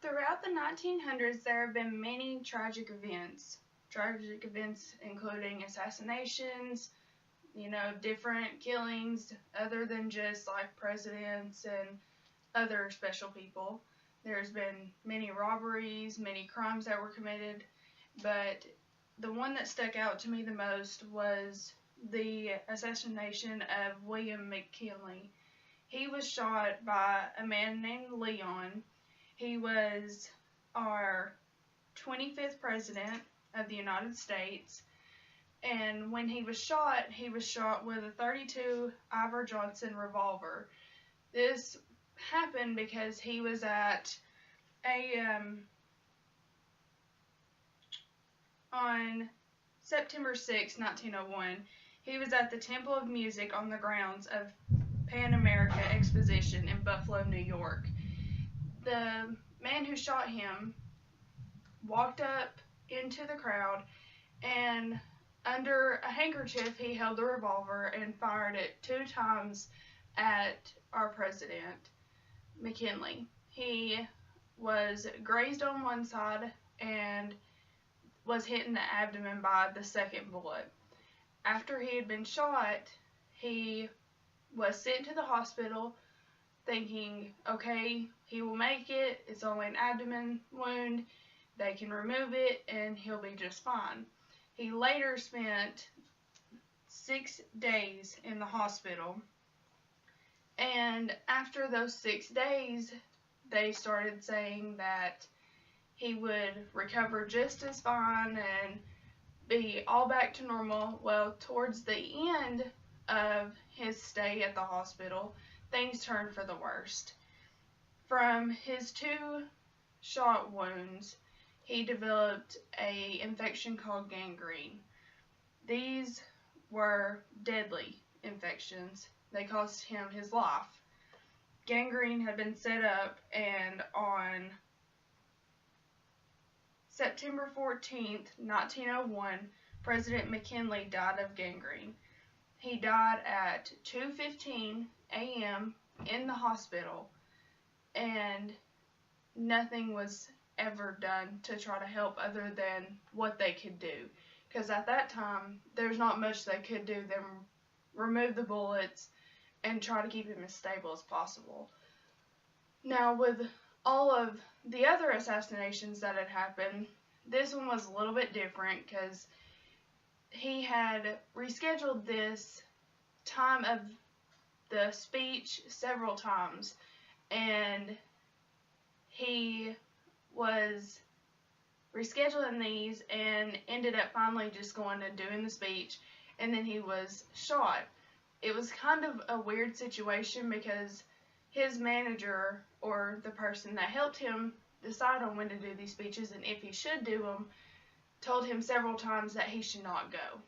Throughout the 1900s, there have been many tragic events. Tragic events including assassinations, different killings other than just like presidents and other special people. There's been many robberies, many crimes that were committed, but the one that stuck out to me the most was the assassination of William McKinley. He was shot by a man named Leon. He was our 25th president of the United States. And when he was shot with a .32 Ivor Johnson revolver. This happened because he was at a on September 6, 1901. He was at the Temple of Music on the grounds of Pan America Exposition in Buffalo, New York. The man who shot him walked up into the crowd, and under a handkerchief he held the revolver and fired it 2 times at our president, McKinley. He was grazed on one side and was hit in the abdomen by the second bullet. After he had been shot, he was sent to the hospital thinking, okay, he will make it, it's only an abdomen wound, they can remove it, and he'll be just fine. He later spent 6 days in the hospital, and after those 6 days, they started saying that he would recover just as fine and be all back to normal. Well, towards the end of his stay at the hospital, things turned for the worst. From his 2 shot wounds, he developed an infection called gangrene. These were deadly infections. They cost him his life. Gangrene had been set up, and on September 14th, 1901, President McKinley died of gangrene. He died at 2:15 a.m. in the hospital, and nothing was ever done to try to help other than what they could do. Because at that time, there's not much they could do than remove the bullets and try to keep him as stable as possible. Now, with all of the other assassinations that had happened, this one was a little bit different because he had rescheduled this time of the speech several times, and he was rescheduling these and ended up finally just going and doing the speech, and then he was shot. It was kind of a weird situation because his manager, or the person that helped him decide on when to do these speeches and if he should do them, told him several times that he should not go,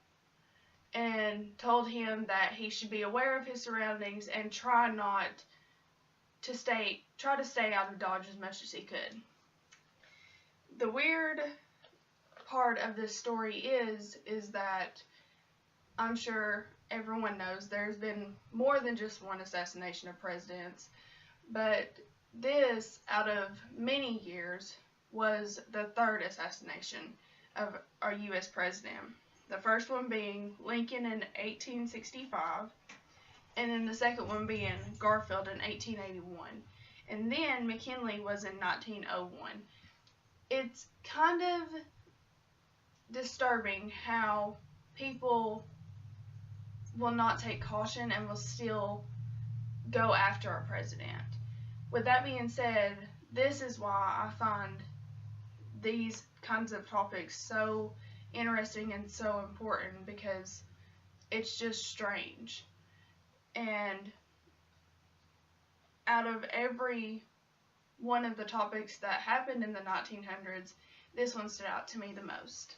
and told him that he should be aware of his surroundings and try to stay out of Dodge as much as he could. The weird part of this story is that I'm sure everyone knows there's been more than just one assassination of presidents, but this, out of many years, was the 3rd assassination of our U.S. president. The first one being Lincoln in 1865, and then the second one being Garfield in 1881. And then McKinley was in 1901. It's kind of disturbing how people will not take caution and will still go after our president. With that being said, this is why I find these kinds of topics so interesting and so important, because it's just strange. And out of every one of the topics that happened in the 1900s, this one stood out to me the most.